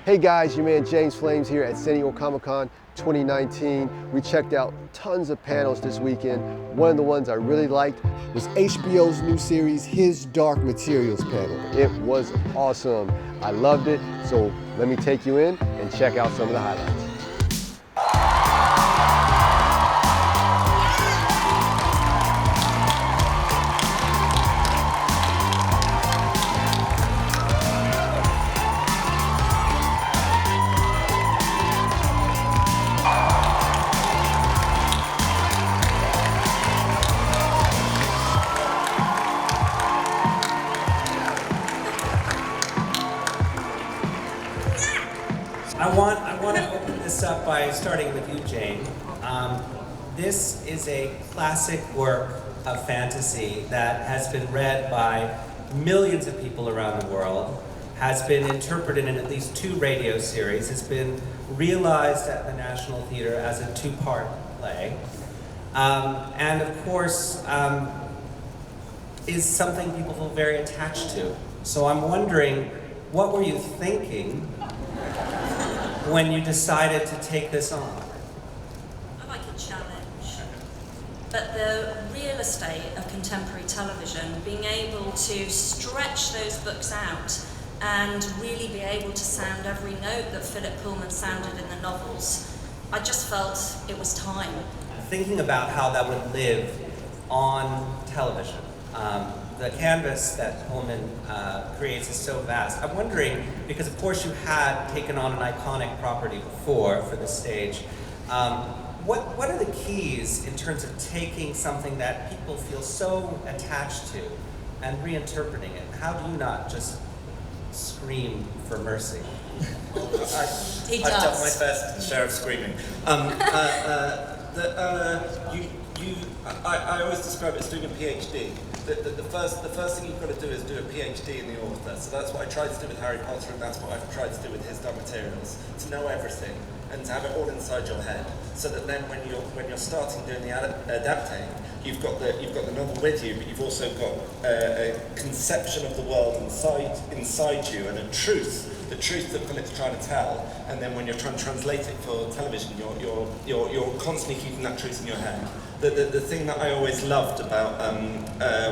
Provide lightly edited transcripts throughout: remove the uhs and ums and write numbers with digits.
Hey guys, your man James Flames here at San Diego Comic-Con 2019. We checked out tons of panels this weekend. One of the ones I really liked was HBO's new series, His Dark Materials panel. It was awesome. I loved it, so let me take you in and check out some of the highlights. I want to open this up by starting with you, Jane. This is a classic work of fantasy that has been read by millions of people around the world, has been interpreted in at least 2 radio series, has been realized at the National Theatre as a 2-part play, and of course is something people feel very attached to. So I'm wondering, what were you thinking when you decided to take this on? I like a challenge. But the real estate of contemporary television, being able to stretch those books out and really be able to sound every note that Philip Pullman sounded in the novels, I just felt it was time. Thinking about how that would live on television, the canvas that Pullman creates is so vast. I'm wondering, because of course you had taken on an iconic property before for the stage, what are the keys in terms of taking something that people feel so attached to and reinterpreting it? How do you not just scream for mercy? He I've done does. my best share of screaming. I always describe it as doing a PhD. The first thing you've got to do is do a PhD in the author. So that's what I tried to do with Harry Potter, and that's what I've tried to do with His Dark Materials. To know everything and to have it all inside your head, so that then when you're starting doing the adapting, you've got the novel with you, but you've also got a conception of the world inside you, and a truth, the truth that Philip's trying to tell. And then when you're trying to translate it for television, you're constantly keeping that truth in your head. The thing that I always loved about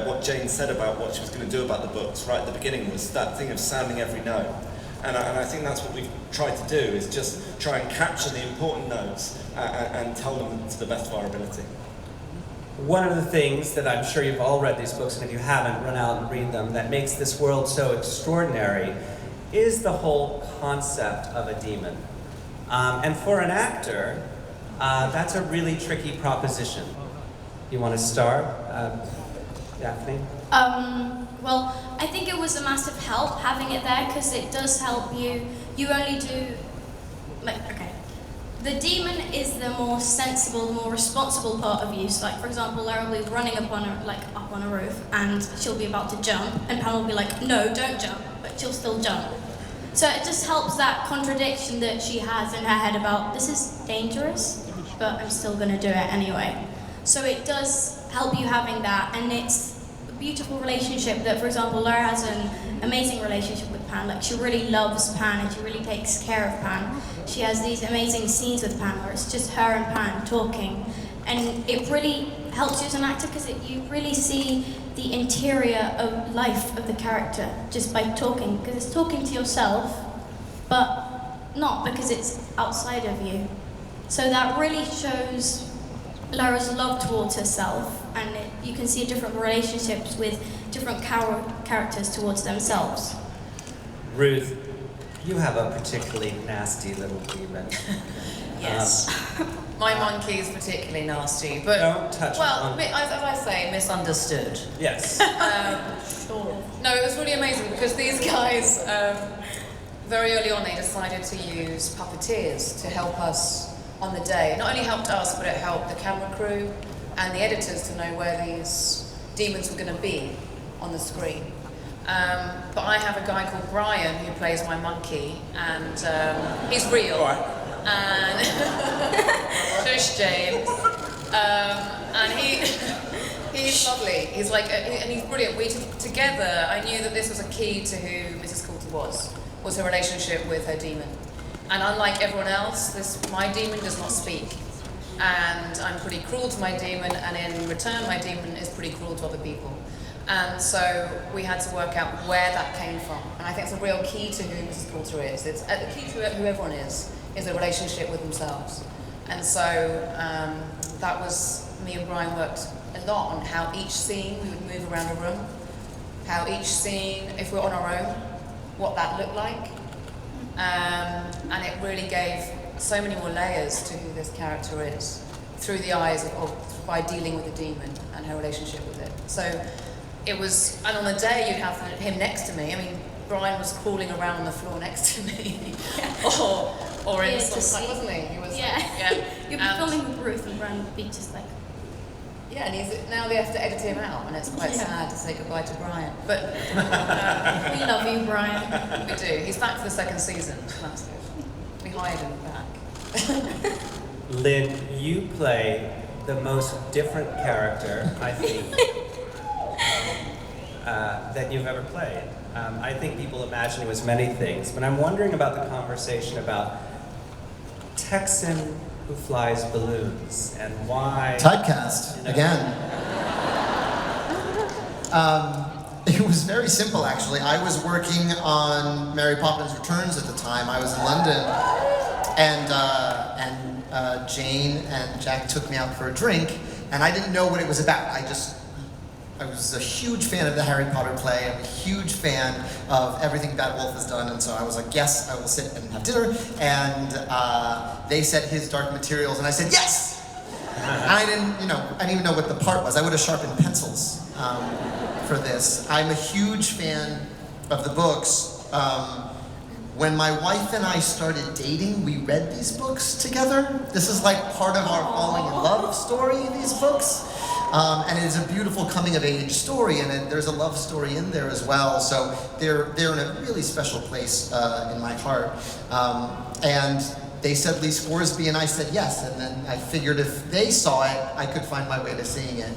what Jane said about what she was going to do about the books right at the beginning was that thing of sounding every note. And I think that's what we've tried to do, is just try and capture the important notes and tell them to the best of our ability. One of the things that I'm sure you've all read these books, and if you haven't, run out and read them, that makes this world so extraordinary is the whole concept of a demon. And for an actor, that's a really tricky proposition. You want to start, Dafne? Well, I think it was a massive help having it there, because it does help you. You only do, okay. The demon is the more sensible, the more responsible part of you. So, like, for example, Lyra will be running up on a roof, and she'll be about to jump, and Pam will be like, no, don't jump, but she'll still jump. So it just helps that contradiction that she has in her head about, this is dangerous, but I'm still going to do it anyway. So it does help you having that, and it's a beautiful relationship that, for example, Lyra has an amazing relationship with Pan. Like, she really loves Pan, and she really takes care of Pan. She has these amazing scenes with Pan where it's just her and Pan talking, and it really helps you as an actor, because you really see the interior of life of the character just by talking, because it's talking to yourself, but not because it's outside of you. So that really shows Lyra's love towards herself, and you can see different relationships with different characters towards themselves. Ruth, you have a particularly nasty little demon. Yes. My monkey is particularly nasty, but don't touch well, it. as I say, misunderstood. Yes. Sure. No, it was really amazing because these guys, very early on, they decided to use puppeteers to help us on the day. It not only helped us, but it helped the camera crew and the editors to know where these demons were going to be on the screen. But I have a guy called Brian who plays my monkey, and he's real. All right. And Shush James, and he's lovely. He's like, and he's brilliant. We together, I knew that this was a key to who Mrs. Coulter was her relationship with her demon. And unlike everyone else, my demon does not speak. And I'm pretty cruel to my demon, and in return, my demon is pretty cruel to other people. And so we had to work out where that came from. And I think it's a real key to who Mrs. Porter is. It's the key to who everyone is a relationship with themselves. And so that was, me and Brian worked a lot on how each scene, we would move around a room, how each scene, if we're on our own, what that looked like. And it really gave so many more layers to who this character is through the eyes of by dealing with the demon and her relationship with it. So it was, and on the day you'd have him next to me. I mean, Brian was crawling around on the floor next to me, or in some like, wasn't he? He was, yeah. You'd be filming with Ruth, and Brian would be just like. Yeah, and now they have to edit him out, and it's quite sad to say goodbye to Brian. But we love you, Brian. We do. He's back for the second season. That's good. We hired him back. Lynn, you play the most different character, I think, that you've ever played. I think people imagine it was many things, but I'm wondering about the conversation about Texan who flies balloons and why. Typecast, again. It was very simple, actually. I was working on Mary Poppins Returns at the time. I was in London, and Jane and Jack took me out for a drink, and I didn't know what it was about. I was a huge fan of the Harry Potter play. I'm a huge fan of everything Bad Wolf has done, and so I was like, yes, I will sit and have dinner. And they said his Dark Materials, and I said, yes! And I didn't even know what the part was. I would have sharpened pencils for this. I'm a huge fan of the books. When my wife and I started dating, we read these books together. This is like part of our falling in love story, these books. And it is a beautiful coming-of-age story, and there's a love story in there as well. So they're in a really special place in my heart. And they said Lee Scoresby, and I said yes. And then I figured if they saw it, I could find my way to seeing it.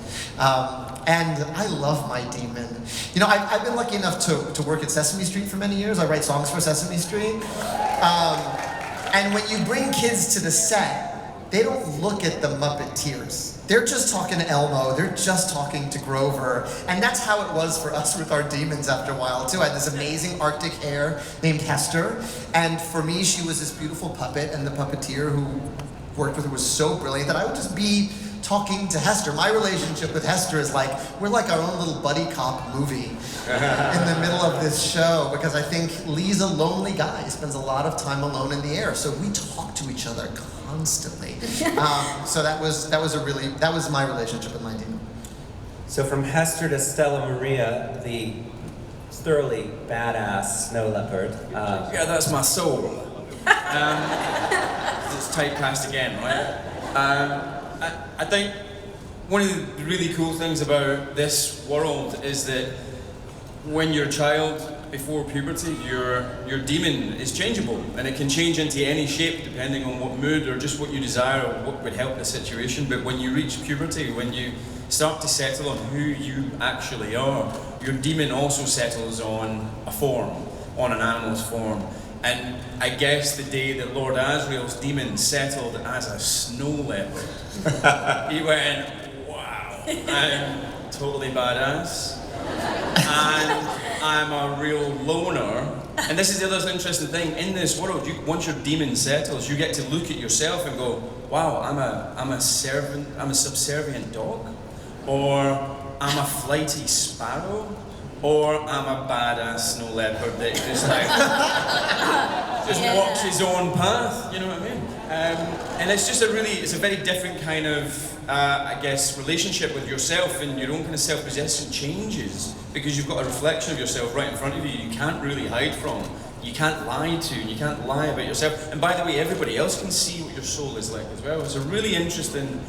And I love my demon. You know, I've been lucky enough to work at Sesame Street for many years. I write songs for Sesame Street. And when you bring kids to the set, they don't look at the Muppeteers. They're just talking to Elmo, they're just talking to Grover. And that's how it was for us with our demons after a while too. I had this amazing Arctic hare named Hester. And for me, she was this beautiful puppet, and the puppeteer who worked with her was so brilliant that I would just be talking to Hester. My relationship with Hester is like, we're like our own little buddy cop movie in the middle of this show, because I think Lee's a lonely guy. He spends a lot of time alone in the air, so we talk to each other constantly. So that was my relationship with my demon. So from Hester to Stella Maria, the thoroughly badass snow leopard. Yeah, that's my soul. It's typecast again, right? I think one of the really cool things about this world is that when you're a child, before puberty, your demon is changeable, and it can change into any shape depending on what mood or just what you desire or what would help the situation. But when you reach puberty, when you start to settle on who you actually are, your demon also settles on a form, on an animal's form. And I guess the day that Lord Asriel's demon settled as a snow leopard, he went, wow, I'm totally badass. And I'm a real loner. And this is the other interesting thing, in this world, once your demon settles, you get to look at yourself and go, wow, I'm a subservient dog, or I'm a flighty sparrow, or I'm a badass snow leopard that just walks his own path, you know what I mean? And it's just it's a very different kind of, I guess, relationship with yourself, and your own kind of self-possession changes because you've got a reflection of yourself right in front of you can't really hide from, you can't lie to, and you can't lie about yourself. And by the way, everybody else can see what your soul is like as well. It's a really interesting,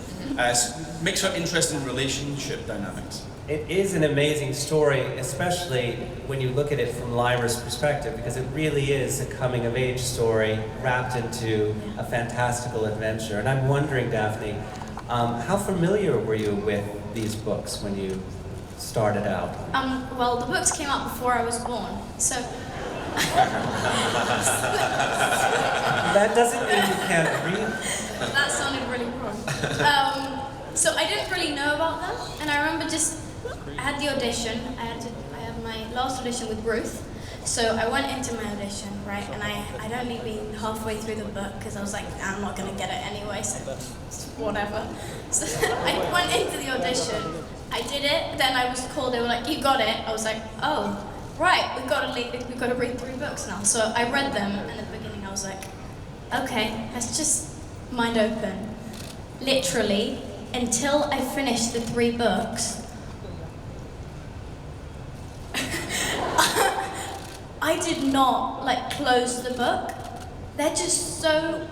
makes for interesting relationship dynamics. It is an amazing story, especially when you look at it from Lyra's perspective, because it really is a coming-of-age story wrapped into a fantastical adventure. And I'm wondering, Dafne, how familiar were you with these books when you started out? Well, the books came out before I was born, so... That doesn't mean you can't read. That sounded really wrong. So I didn't really know about them, and I remember I had the audition. I had my last audition with Ruth. So I went into my audition, right, and I'd only been halfway through the book because I was like, I'm not going to get it anyway, so whatever. So I went into the audition, I did it, then I was called, they were like, you got it. I was like, oh, right, we've got to read 3 books now. So I read them, and at the beginning I was like, okay, let's just mind open. Literally, until I finished the 3 books, I did not close the book. They're just so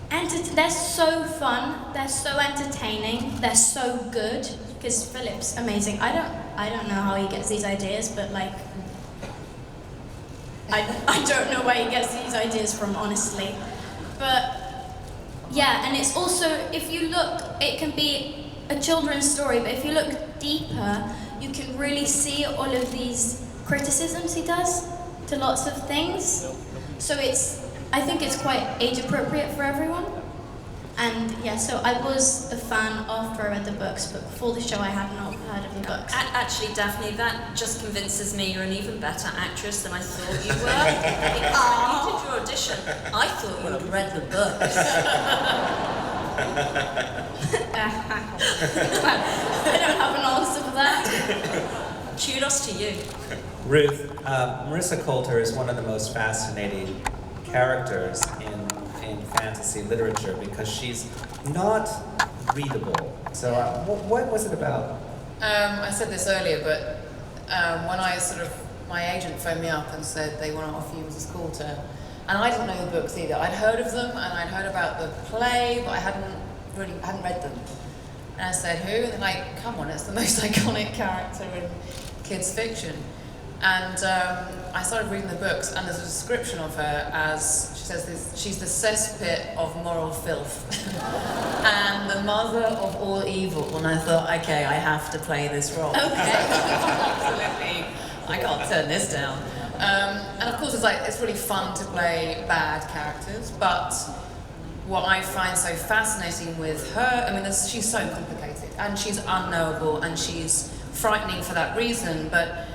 they're so fun. They're so entertaining. They're so good. Because Philip's amazing. I don't know how he gets these ideas, but I don't know where he gets these ideas from, honestly. But yeah, and it's also, if you look, it can be a children's story, but if you look deeper, you can really see all of these criticisms he does to lots of things. So I think it's quite age appropriate for everyone. And yeah, so I was a fan after I read the books, but before the show I had not heard of the books. Actually, Daphne, that just convinces me you're an even better actress than I thought you were. Because when you did your audition, I thought you had read the books. I don't have an answer for that. Kudos to you. Ruth, Marissa Coulter is one of the most fascinating characters in fantasy literature because she's not readable. So what was it about? I said this earlier, but when my agent phoned me up and said they want to offer you Mrs. Coulter, and I didn't know the books either. I'd heard of them and I'd heard about the play, but I hadn't read them. And I said, who? And they're like, come on, it's the most iconic character in kids fiction. And I started reading the books, and there's a description of her as, she says, she's the cesspit of moral filth and the mother of all evil. And I thought, okay, I have to play this role. Okay. Absolutely. I can't turn this down. And of course, it's really fun to play bad characters, but what I find so fascinating with her, she's so complicated, and she's unknowable, and she's frightening for that reason, but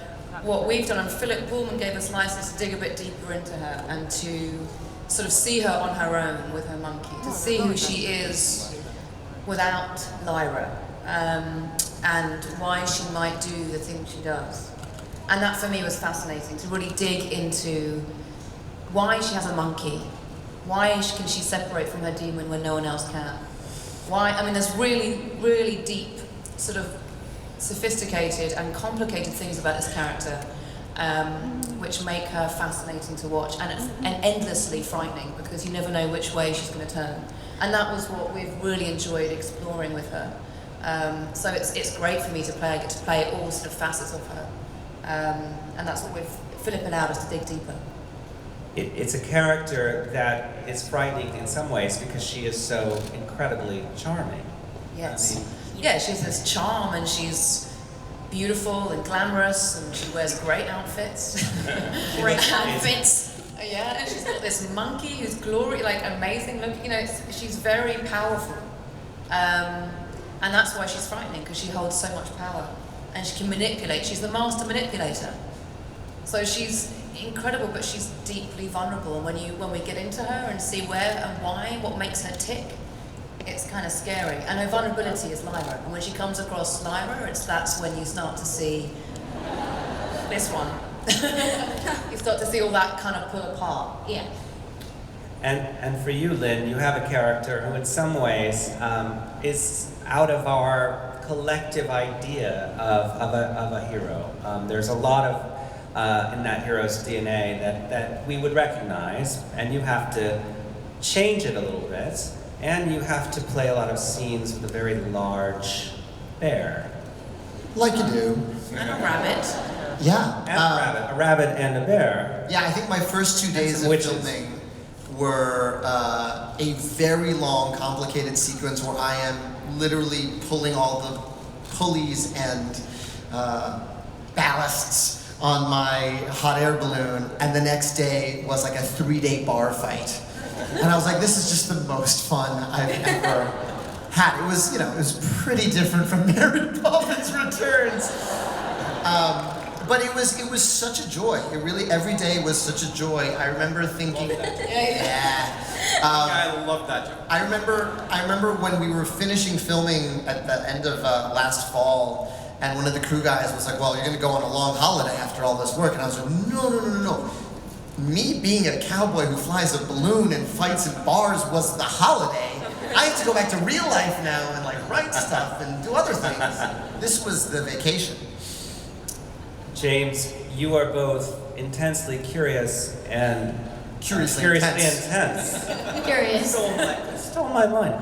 what we've done, and Philip Pullman gave us license to dig a bit deeper into her and to sort of see her on her own with her monkey, to see who she is without Lyra, and why she might do the things she does. And that for me was fascinating, to really dig into why she has a monkey, why can she separate from her demon when no one else can? There's really, really deep sort of sophisticated and complicated things about this character, which make her fascinating to watch and endlessly frightening because you never know which way she's going to turn. And that was what we've really enjoyed exploring with her. So it's great for me to get to play all sort of facets of her, and that's what Philip allowed us to dig deeper. It's a character that is frightening in some ways because she is so incredibly charming. Yes. Yeah, she's this charm, and she's beautiful and glamorous, and she wears great outfits. Great outfits. Yeah, and she's got this monkey who's amazing looking. She's very powerful, and that's why she's frightening, because she holds so much power, and she can manipulate. She's the master manipulator. So she's incredible, but she's deeply vulnerable. And when we get into her and see where and why, what makes her tick, it's kind of scary. And her vulnerability is Lyra. And when she comes across Lyra, that's when you start to see this one. You start to see all that kind of pull apart. Yeah. And for you, Lynn, you have a character who in some ways is out of our collective idea of a hero. There's a lot of in that hero's DNA that we would recognize, and you have to change it a little bit, and you have to play a lot of scenes with a very large bear. Like you do. And a rabbit. Yeah. And a rabbit and a bear. Yeah, I think my first 2 days of filming were a very long, complicated sequence where I am literally pulling all the pulleys and ballasts on my hot air balloon, and the next day was like a 3-day bar fight. And I was like, this is just the most fun I've ever had. It was, it was pretty different from Mary Poppins Returns. But it was such a joy. It really, every day was such a joy. I remember thinking, I love that joke. I remember when we were finishing filming at the end of last fall, and one of the crew guys was like, well, you're gonna go on a long holiday after all this work. And I was like, no. Me being a cowboy who flies a balloon and fights in bars was the holiday. I have to go back to real life now and like write stuff and do other things. This was the vacation. James, you are both intensely curious and Curiously intense. Curious. Stole my mind.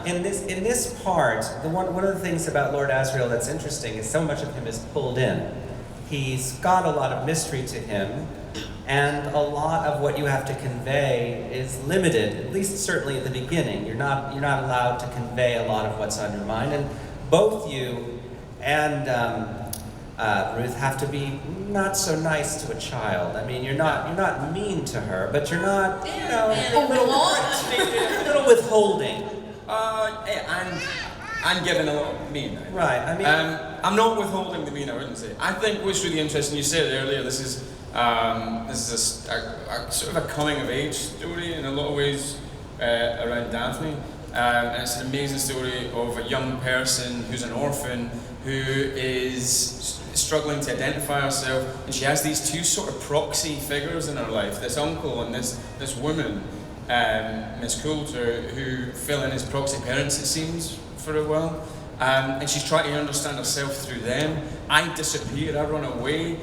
In this part, one of the things about Lord Asriel that's interesting is so much of him is pulled in. He's got a lot of mystery to him, and a lot of what you have to convey is limited. At least certainly at the beginning, you're not allowed to convey a lot of what's on your mind. And both you and Ruth have to be not so nice to a child. I mean, you're not mean to her, but you're not, a little withholding. I'm giving a little mean. Right. I mean, I'm not withholding the mean. I wouldn't say. I think what's really interesting. You said it earlier. This is a sort of a coming of age story in a lot of ways around Dafne. And it's an amazing story of a young person who's an orphan who is struggling to identify herself, and she has these two sort of proxy figures in her life, this uncle and this woman, Miss Coulter, who fill in as proxy parents, it seems, for a while. And she's trying to understand herself through them. I disappear, I run away.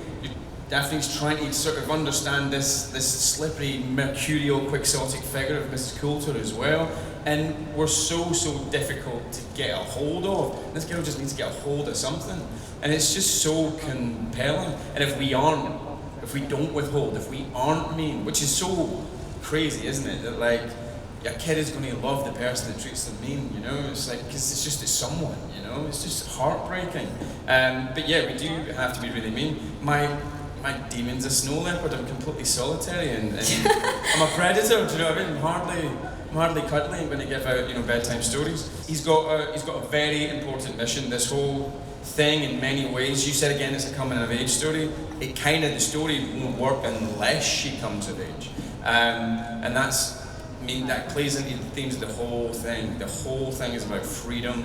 Daphne's trying to sort of understand this slippery, mercurial, quixotic figure of Mrs. Coulter as well. And we're so difficult to get a hold of. This girl just needs to get a hold of something. And it's just so compelling. And if we don't withhold, if we aren't mean, which is so crazy, isn't it? That like, a kid is going to love the person that treats them mean, It's like, because it's someone, It's just heartbreaking. But yeah, we do have to be really mean. My demon's a snow leopard. I'm completely solitary and I'm a predator, do you know what I mean? I'm hardly cuddly. I'm going to give out, bedtime stories. He's got a very important mission. This whole thing, in many ways, you said again, it's a coming of age story. The story won't work unless she comes of age, and that plays into the themes of the whole thing. The whole thing is about freedom,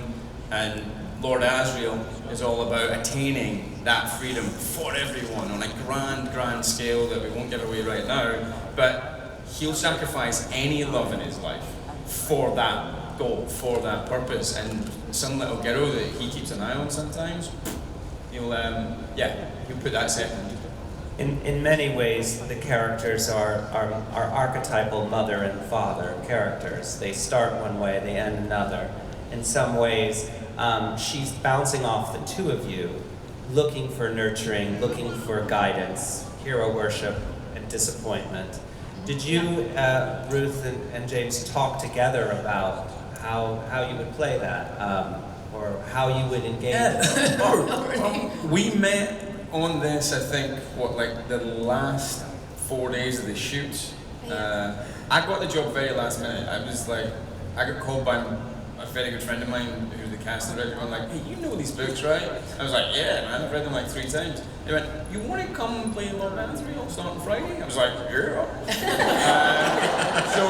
and Lord Asriel is all about attaining that freedom for everyone on a grand scale that we won't give away right now. But he'll sacrifice any love in his life for that goal, for that purpose. And some little girl that he keeps an eye on sometimes, he'll put that second. In many ways, the characters are archetypal mother and father characters. They start one way, they end another. In some ways, she's bouncing off the two of you, looking for nurturing, looking for guidance, hero worship, and disappointment. Did you, Ruth and James, talk together about how you would play that, or how you would engage? We met on this, I think, the last 4 days of the shoot. I got the job very last minute. I got called by a very good friend of mine who's the casting director, going like, hey, you know these books, right? I was like, yeah, man, I've read them 3 times. They went, you want to come and play Lord Asriel starting Friday? I was like, yeah. So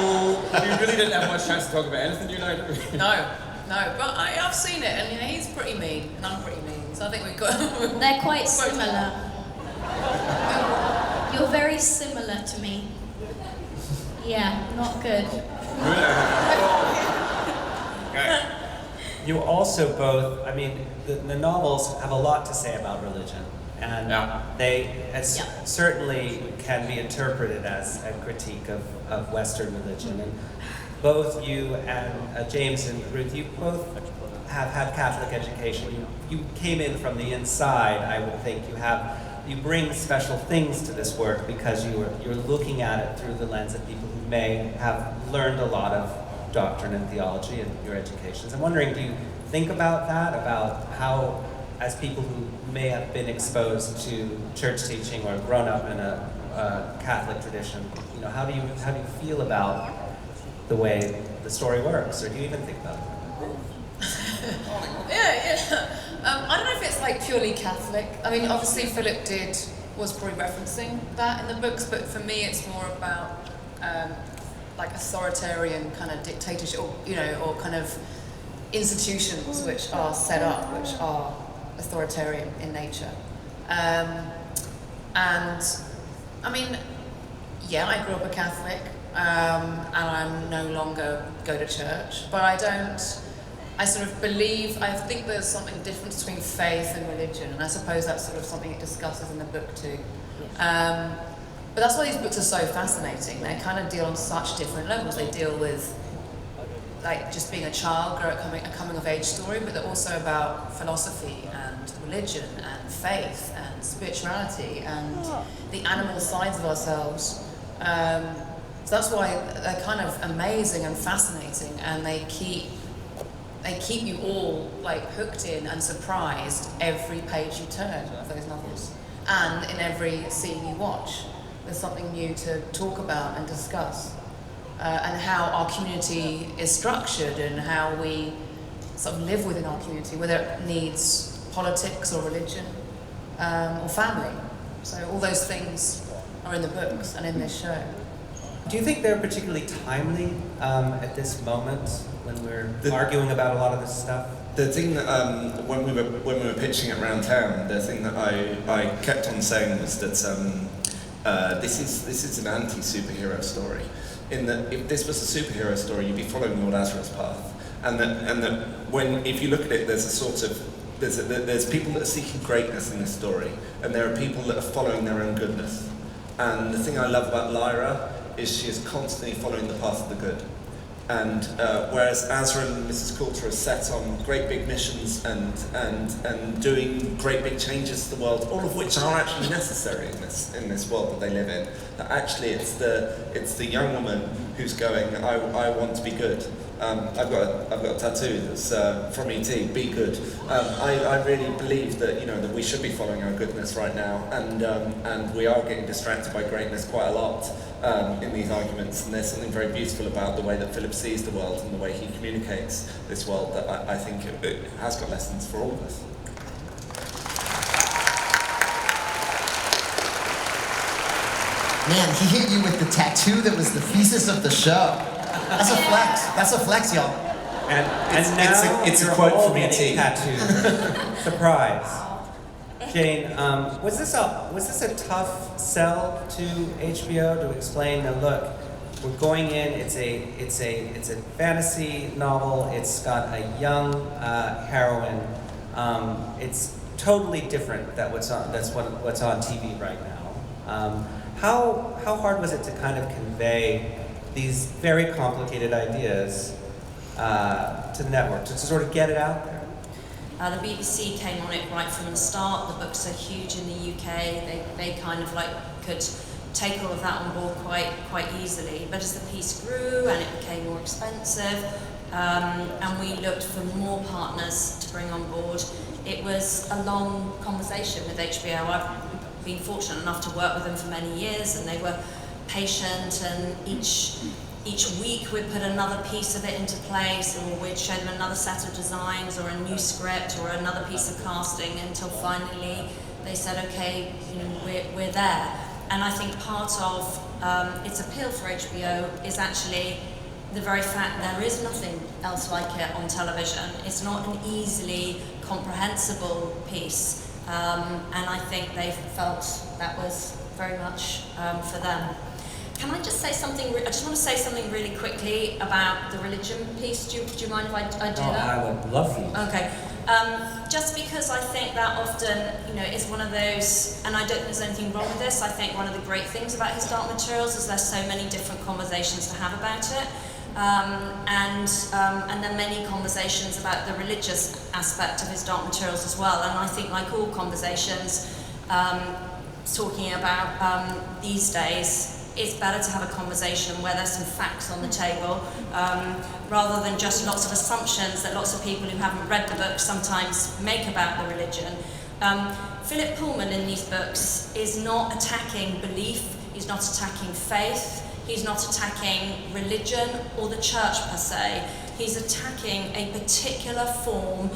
we really didn't have much chance to talk about anything, you and I? No, but I've seen it, and he's pretty mean, and I'm pretty mean, so I think we've got... They're quite similar. You're very similar to me. Yeah, not good. You also both, the novels have a lot to say about religion, and they certainly can be interpreted as a critique of Western religion. And both you and James and Ruth, you both have had Catholic education. You came in from the inside. I would think you bring special things to this work because you're looking at it through the lens of people who may have learned a lot of doctrine and theology in your educations. I'm wondering, do you think about that, about how, as people who may have been exposed to church teaching or grown up in a Catholic tradition. You know, how do you feel about the way the story works, or do you even think about it? I don't know if it's like purely Catholic. I mean, obviously Philip was probably referencing that in the books, but for me it's more about like authoritarian kind of dictatorship, or, you know, or kind of institutions which are set up, which are authoritarian in nature. And I mean, yeah, I grew up a Catholic, and I no longer go to church, but I sort of believe, I think there's something different between faith and religion, and I suppose that's sort of something it discusses in the book too. But that's why these books are so fascinating. They kind of deal on such different levels. They deal with like just being a child, a coming of age story, but they're also about philosophy and religion and faith and spirituality and the animal sides of ourselves. So that's why they're kind of amazing and fascinating, and they keep you all like hooked in and surprised every page you turn of those novels, and in every scene you watch. There's something new to talk about and discuss, and how our community is structured and how we sort of live within our community, whether it needs politics or religion or family. So all those things are in the books and in this show. Do you think they're particularly timely at this moment when we're arguing about a lot of this stuff? The thing that when we were pitching it around town, the thing that I kept on saying was that this is an anti-superhero story. In that, if this was a superhero story, you'd be following Lord Asriel's path, and that if you look at it, there's a sort of there's people that are seeking greatness in this story, and there are people that are following their own goodness. And the thing I love about Lyra is she is constantly following the path of the good. And whereas Azra and Mrs. Coulter are set on great big missions and doing great big changes to the world, all of which are actually necessary in this world that they live in, that actually it's the young woman who's going, I want to be good. I've got a tattoo that's from E.T. Be good. I really believe that that we should be following our goodness right now, and we are getting distracted by greatness quite a lot in these arguments. And there's something very beautiful about the way that Philip sees the world and the way he communicates this world that I think it has got lessons for all of us. Man, he hit you with the tattoo that was the thesis of the show. That's a flex. That's a flex, y'all. And now it's a you're quote all from getting E.T. tattooed. Surprise. Jane, was this a tough sell to HBO to explain that look, we're going in, it's a fantasy novel, it's got a young heroine, it's totally different than what's on TV right now. How hard was it to kind of convey these very complicated ideas to the network, to sort of get it out there? The BBC came on it right from the start. The books are huge in the UK. They kind of like could take all of that on board quite easily. But as the piece grew and it became more expensive, and we looked for more partners to bring on board, it was a long conversation with HBO. I've been fortunate enough to work with them for many years, and they were patient, and each week we'd put another piece of it into place, or we'd show them another set of designs or a new script or another piece of casting, until finally they said, okay, we're there. And I think part of its appeal for HBO is actually the very fact there is nothing else like it on television. It's not an easily comprehensible piece, and I think they felt that was very much for them. Can I just say something? I just want to say something really quickly about the religion piece. Do you mind if I do that? I would love for you. Okay. Just because I think that often, is one of those, and I don't think there's anything wrong with this. I think one of the great things about his Dark Materials is there's so many different conversations to have about it, and there are many conversations about the religious aspect of his Dark Materials as well. And I think, like all conversations, talking about these days, it's better to have a conversation where there's some facts on the table, rather than just lots of assumptions that lots of people who haven't read the book sometimes make about the religion. Philip Pullman in these books is not attacking belief, he's not attacking faith, he's not attacking religion or the church per se. He's attacking a particular form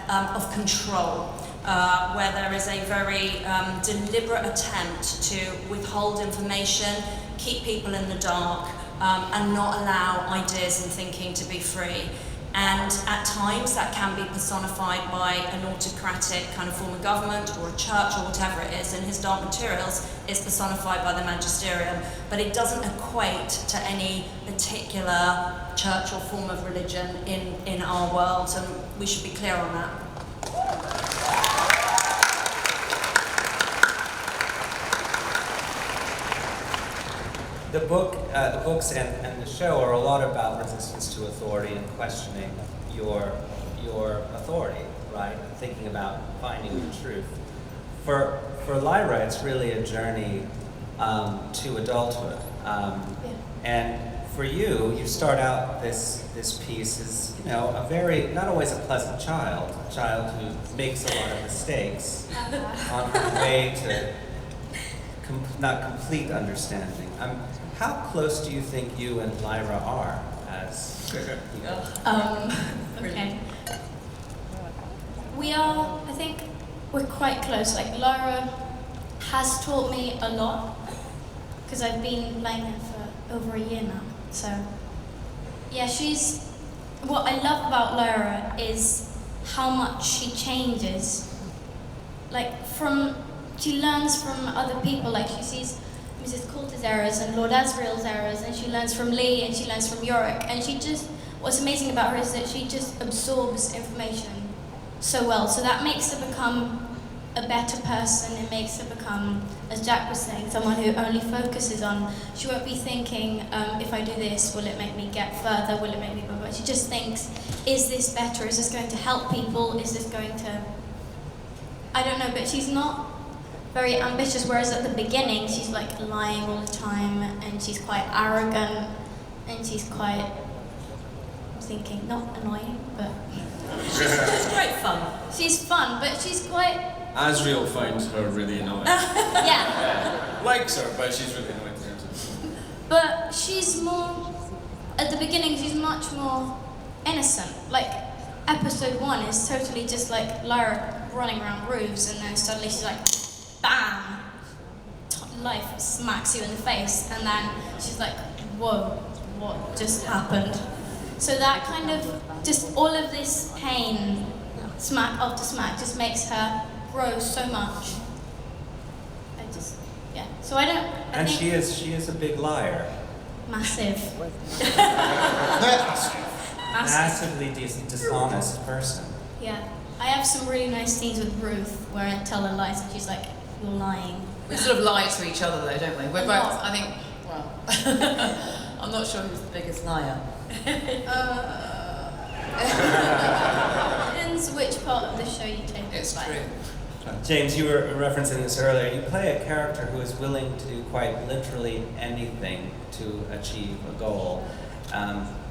of control, where there is a very deliberate attempt to withhold information, keep people in the dark, and not allow ideas and thinking to be free. And at times that can be personified by an autocratic kind of form of government or a church or whatever it is. In his Dark Materials, it's personified by the magisterium, but it doesn't equate to any particular church or form of religion in our world, and we should be clear on that. The books and the show are a lot about resistance to authority and questioning your authority, right? Thinking about finding the truth. For Lyra, it's really a journey to adulthood. And for you start out this piece as, you know, a very, not always a pleasant child, a child who makes a lot of mistakes on her way to not complete understanding. How close do you think you and Lyra are as people? Okay. We are, I think, we're quite close. Like, Lyra has taught me a lot, because I've been playing her for over a year now. So, yeah, what I love about Lyra is how much she changes. Like, she learns from other people. Like, she sees Mrs. Coulter's errors and Lord Asriel's errors, and she learns from Lee, and she learns from Yorick, and what's amazing about her is that she just absorbs information so well. So that makes her become a better person. It makes her become, as Jack was saying, someone who only focuses on, she won't be thinking, if I do this, will it make me get further, will it make me blah, blah. She just thinks, is this better, is this going to help people, is this going to, I don't know, but she's not very ambitious, whereas at the beginning she's like lying all the time, and she's quite arrogant, and she's quite, I'm thinking, not annoying, but She's great fun. She's fun, but she's quite... Asriel finds her really annoying. Yeah. Likes her, but she's really annoying to him. But she's more, at the beginning she's much more innocent. Like, episode 1 is totally just like Lyra running around roofs, and then suddenly she's like, bam! Life smacks you in the face, and then she's like, whoa, what just happened? So that kind of, just all of this pain, smack after smack, just makes her grow so much. So I don't, And she is a big liar. Massive. Massively dishonest person. Yeah. I have some really nice scenes with Ruth where I tell her lies and she's like, you're lying. We sort of lie to each other though, don't we? We're A both, lot. I think, well, I'm not sure who's the biggest liar. Depends which part of the show you take. It's true. James, you were referencing this earlier. You play a character who is willing to do quite literally anything to achieve a goal.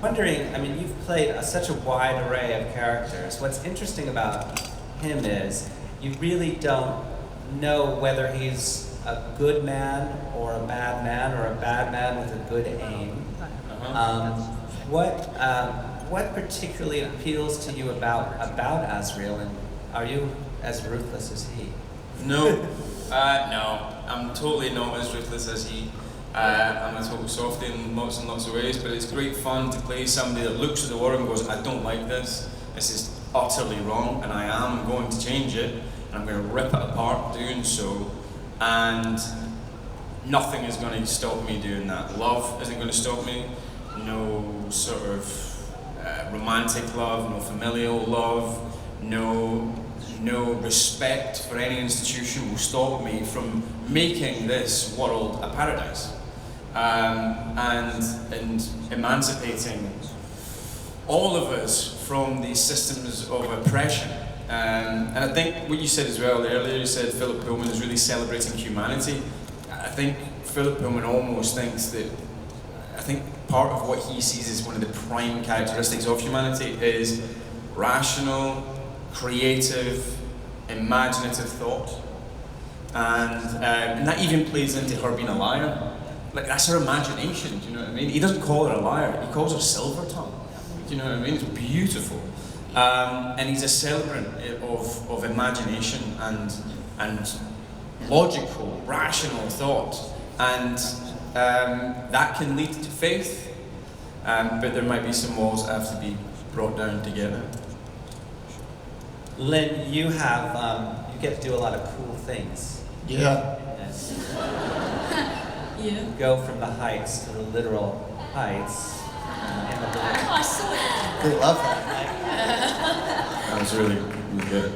Wondering, I mean, you've played such a wide array of characters. What's interesting about him is you really don't know whether he's a good man or a bad man, or a bad man with a good aim. What particularly appeals to you about Asriel, and are you as ruthless as he? No, no, I'm totally not as ruthless as he. I'm a total softie in lots and lots of ways, but it's great fun to play somebody that looks at the world and goes, I don't like this, this is utterly wrong, and I am going to change it, and I'm going to rip it apart doing so, and nothing is going to stop me doing that. Love isn't going to stop me, no sort of romantic love, no familial love, no respect for any institution will stop me from making this world a paradise, and emancipating all of us from these systems of oppression. And I think what you said as well earlier, you said Philip Pullman is really celebrating humanity. I think Philip Pullman almost thinks that, I think part of what he sees as one of the prime characteristics of humanity is rational, creative, imaginative thought. and that even plays into her being a liar. Like, that's her imagination, do you know what I mean? He doesn't call her a liar, he calls her silver tongue. Do you know what I mean? It's beautiful. And he's a celebrant of imagination and logical, rational thought. And that can lead to faith, but there might be some walls that have to be brought down together. Lynn, you have, you get to do a lot of cool things. Yeah. Yes. Yeah. Go from the heights to the literal heights. In the Oh, I saw it. They love that. That was really, really good.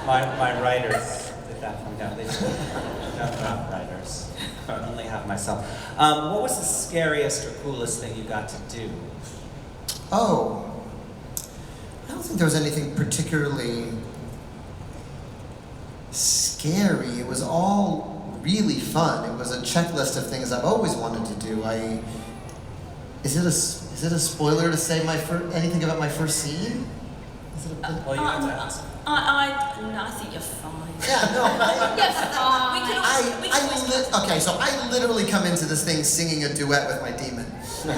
My writers did that from down. They don't have writers. I only have myself. What was the scariest or coolest thing you got to do? Oh. I don't think there was anything particularly scary. It was all really fun. It was a checklist of things I've always wanted to do. Is it a spoiler to say anything about my first scene? Is it a Well, you have to ask. No, I think you're fine. Yeah, no. You're fine. Okay, so I literally come into this thing singing a duet with my demon. Singing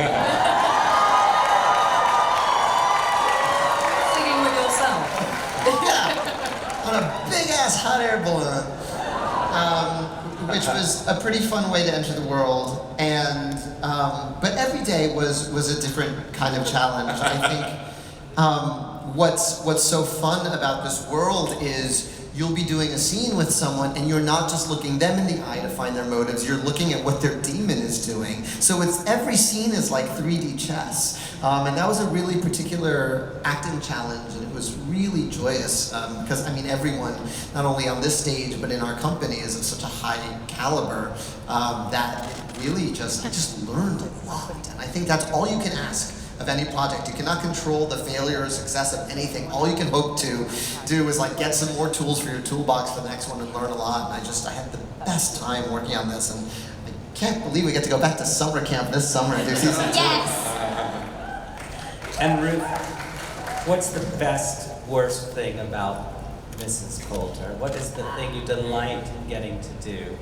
with yourself. Yeah, on a big ass hot air balloon, which was a pretty fun way to enter the world. And but every day was a different kind of challenge. I think what's so fun about this world is you'll be doing a scene with someone and you're not just looking them in the eye to find their motives, you're looking at what their demon is doing. So every scene is like 3D chess. And that was a really particular acting challenge, and it was really joyous because, I mean, everyone, not only on this stage, but in our company is of such a high caliber that really I just learned a lot. And I think that's all you can ask of any project. You cannot control the failure or success of anything. All you can hope to do is like get some more tools for your toolbox for the next one and learn a lot. And I had the best time working on this, and I can't believe we get to go back to summer camp this summer and do season 2. Yes. And Ruth, what's the best, worst thing about Mrs. Coulter? What is the thing you delight in getting to do?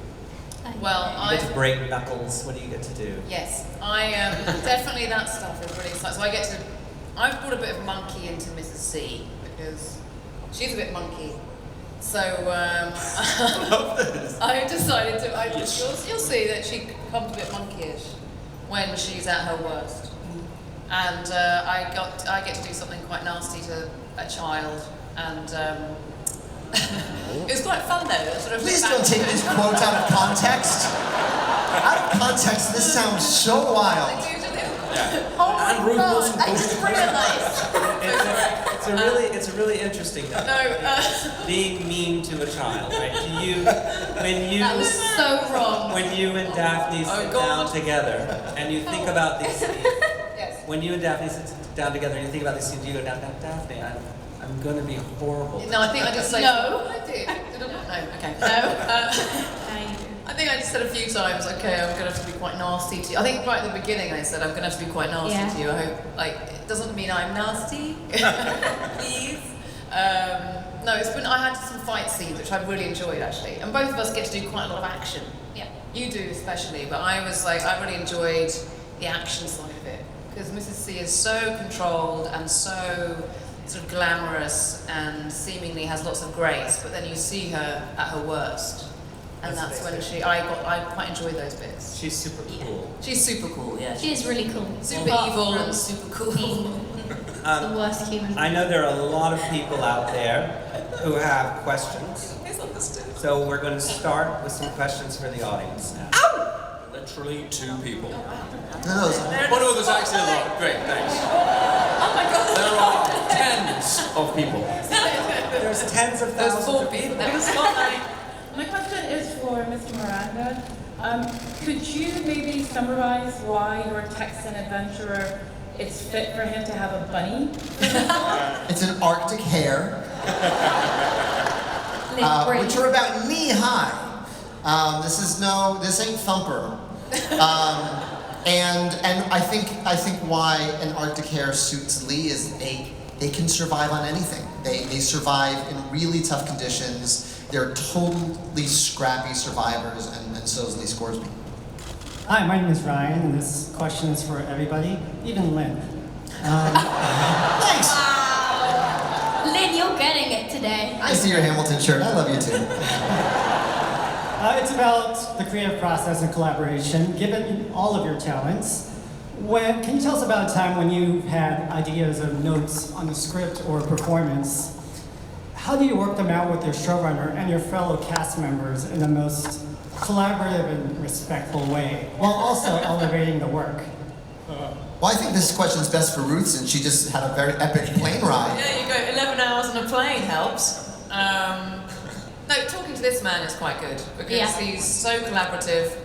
Well, You get to break knuckles. What do you get to do? Yes, I definitely that stuff is really exciting. So I've brought a bit of monkey into Mrs. C because she's a bit monkey. So I decided to. You'll see that she becomes a bit monkeyish when she's at her worst. And I get to do something quite nasty to a child, and it was quite fun though. Sort of Please don't take these quotes out of context. Out of context, this sounds so wild. Oh my And Ruth God! wasn't I just realised. It's a really interesting thing. Being mean to a child, right? That was so wrong. When you and Daphne sit down together and you think about these scenes, Yes. when you and Daphne sit down together and you think about these scenes, you go, Daphne, I'm going to be horrible. No, I think I just said. No. I did. No, okay. No. I think I just said a few times, okay, I'm going to have to be quite nasty to you. I think right at the beginning I said, I'm going to have to be quite nasty to you. I hope, it doesn't mean I'm nasty. Please. No, I had some fight scenes, which I really enjoyed, actually. And both of us get to do quite a lot of action. Yeah. You do, especially, but I really enjoyed the action side of it. Because Mrs. C is so controlled and so sort of glamorous and seemingly has lots of grace, but then you see her at her worst. And that's when I quite enjoy those bits. She's super cool. She's super cool, yeah. She is really cool. Super evil and super cool. The worst human. I know there are a lot of people out there who have questions. So we're going to start with some questions for the audience now. Literally 2 people. No, Oh no, there's actually a lot. Great, thanks. Oh my God. There are tens of people. There's tens of There's thousands 4 of people. people. My question is for Mr. Miranda. Could you maybe summarize why your Texan adventurer, it's fit for him to have a bunny? it's an Arctic hare, which are about knee high. This ain't Thumper. And I think why an Arctic hare suits Lee is they can survive on anything. They survive in really tough conditions. they're totally scrappy survivors, and so is Lee Scoresby. Hi, my name is Ryan, and this question is for everybody, even Lynn. Thanks! Lynn, you're getting it today. I see your Hamilton shirt. I love you too. It's about the creative process and collaboration. Given all of your talents, can you tell us about a time when you had ideas or notes on a script or performance? How do you work them out with your showrunner and your fellow cast members in the most collaborative and respectful way, while also elevating the work? Well, I think this question is best for Ruth, since she just had a very epic plane ride. Yeah, you go 11 hours on a plane helps. No, talking to this man is quite good because he's so collaborative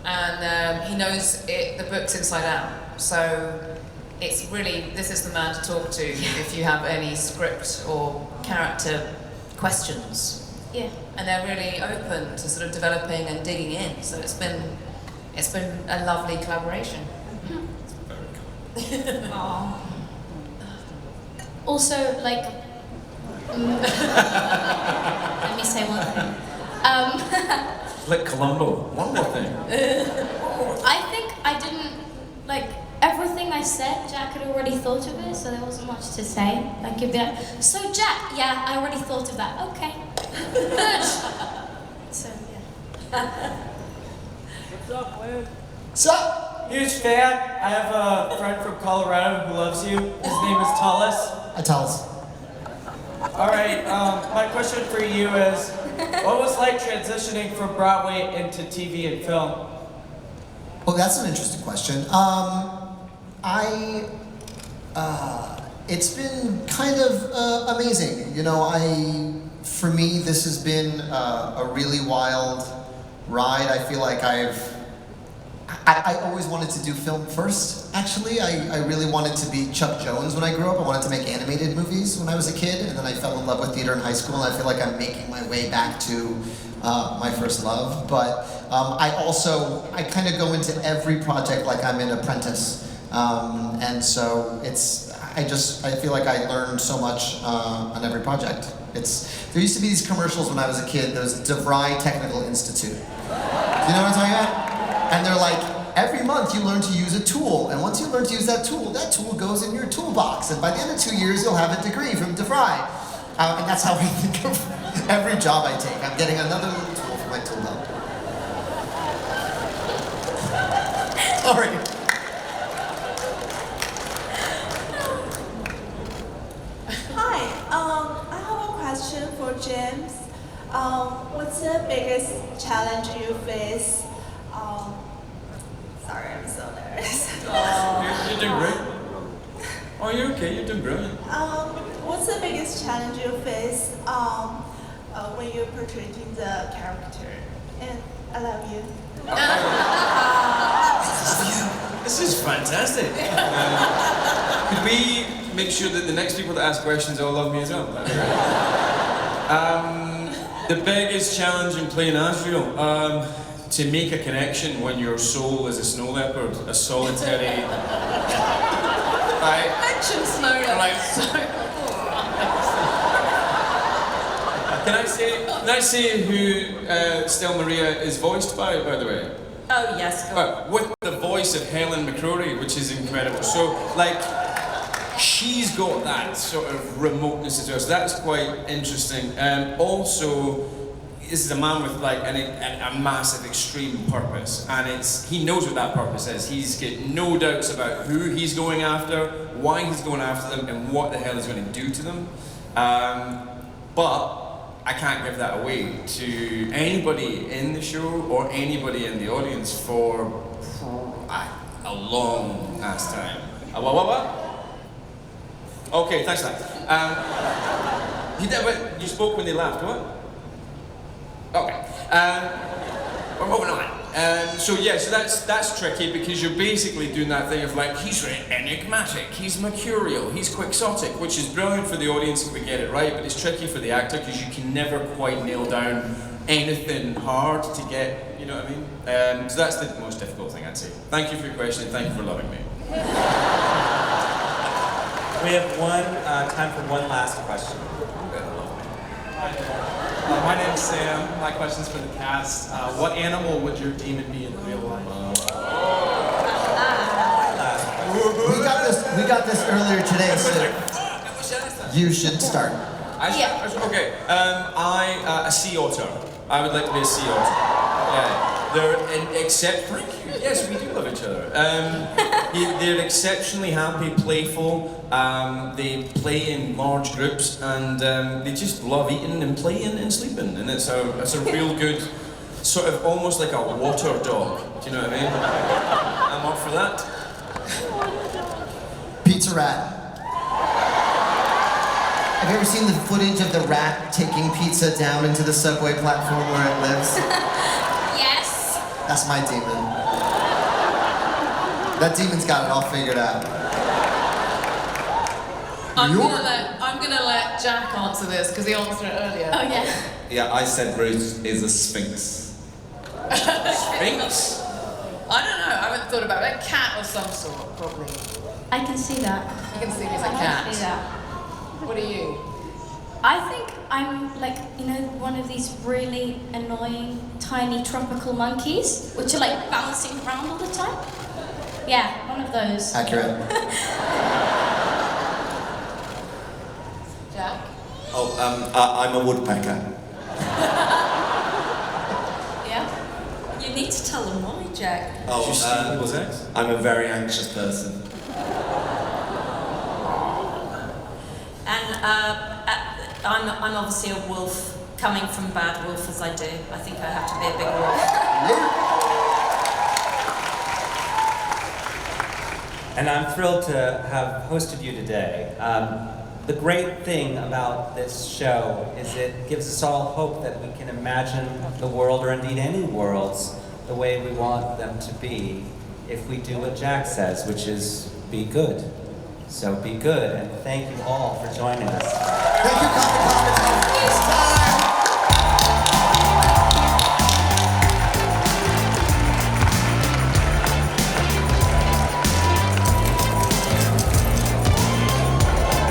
and he knows the book's inside out. So it's really, this is the man to talk to if you have any script or character questions. Yeah. And they're really open to sort of developing and digging in. So it's been a lovely collaboration. Aww. Also, like, let me say one thing. Like Columbo, one more thing. I think I didn't, like, everything I said, Jack had already thought of it, so there wasn't much to say. Like, you'd be like, so Jack, yeah, I already thought of that. Okay. Good. So, yeah. What's up, Lynn? What's up? Huge fan. I have a friend from Colorado who loves you. His name is Tullis. Hi, Tullis. All right, my question for you is, what was like transitioning from Broadway into TV and film? Well, that's an interesting question. It's been kind of amazing. You know, for me, this has been a really wild ride. I feel like I always wanted to do film first, actually. I really wanted to be Chuck Jones when I grew up. I wanted to make animated movies when I was a kid, and then I fell in love with theater in high school, and I feel like I'm making my way back to my first love. But I kind of go into every project like I'm an apprentice. And so I feel like I learned so much on every project. There used to be these commercials when I was a kid, those DeVry Technical Institute. Do you know what I'm talking about? And they're like, every month you learn to use a tool, and once you learn to use that tool goes in your toolbox, and by the end of 2 years you'll have a degree from DeVry. And that's how I think of every job I take. I'm getting another little tool for my tool belt. Sorry. Hi, I have a question for James. What's the biggest challenge you face? Sorry, I'm so nervous. You're doing great. Oh, you're okay, you're doing brilliant. What's the biggest challenge you face when you're portraying the character? And I love you. This is fantastic. Could we make sure that the next people that ask questions all love me as well? The biggest challenge in playing Asriel, to make a connection when your soul is a snow leopard, a solitary. Mention snow leopard. Can I say who Stella Maria is voiced by the way? Oh, yes, go on. With the voice of Helen McCrory, which is incredible. So, like, she's got that sort of remoteness as well, so that's quite interesting. Also, this is a man with like a massive, extreme purpose, and he knows what that purpose is. He's got no doubts about who he's going after, why he's going after them, and what the hell he's going to do to them. But I can't give that away to anybody in the show or anybody in the audience for a long ass time. What? Okay, thanks for that. You spoke when they laughed, what? Okay. We're moving on. So that's tricky because you're basically doing that thing of like, he's enigmatic, he's mercurial, he's quixotic, which is brilliant for the audience if we get it right, but it's tricky for the actor because you can never quite nail down anything hard to get, you know what I mean? So that's the most difficult thing I'd say. Thank you for your question, thank you for loving me. We have time for one last question. My name's Sam. My question's for the cast. What animal would your demon be in real life? We got this earlier today, so you should start. Okay. A sea otter. I would like to be a sea otter. Yeah. Thank you. Yes, we do love each other. They're exceptionally happy, playful. They play in large groups, and they just love eating and playing and sleeping. And it's a real good, sort of almost like a water dog. Do you know what I mean? I'm up for that. Pizza rat. Have you ever seen the footage of the rat taking pizza down into the subway platform where it lives? Yes. That's my demon. That demon's got it all figured out. I'm gonna let Jack answer this because he answered it earlier. Oh yeah. Yeah, I said Ruth is a sphinx. Sphinx? I don't know. I haven't thought about it. A cat of some sort, probably. I can see that. You can see me as a I cat. can see that. What are you? I think I'm like, one of these really annoying tiny tropical monkeys, which are like bouncing around all the time. Yeah, one of those. Accurate. Jack? Oh, I'm a woodpecker. Yeah? You need to tell them why, Jack. Oh, I'm a very anxious person. And I'm obviously a wolf, coming from bad wolf as I do. I think I have to be a big wolf. And I'm thrilled to have hosted you today. The great thing about this show is it gives us all hope that we can imagine the world, or indeed any worlds, the way we want them to be if we do what Jack says, which is be good. So be good, and thank you all for joining us. Thank you, Comic-Con. It's time.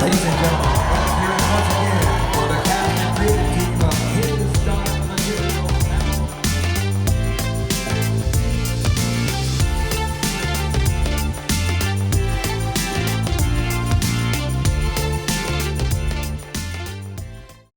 Ladies and gentlemen,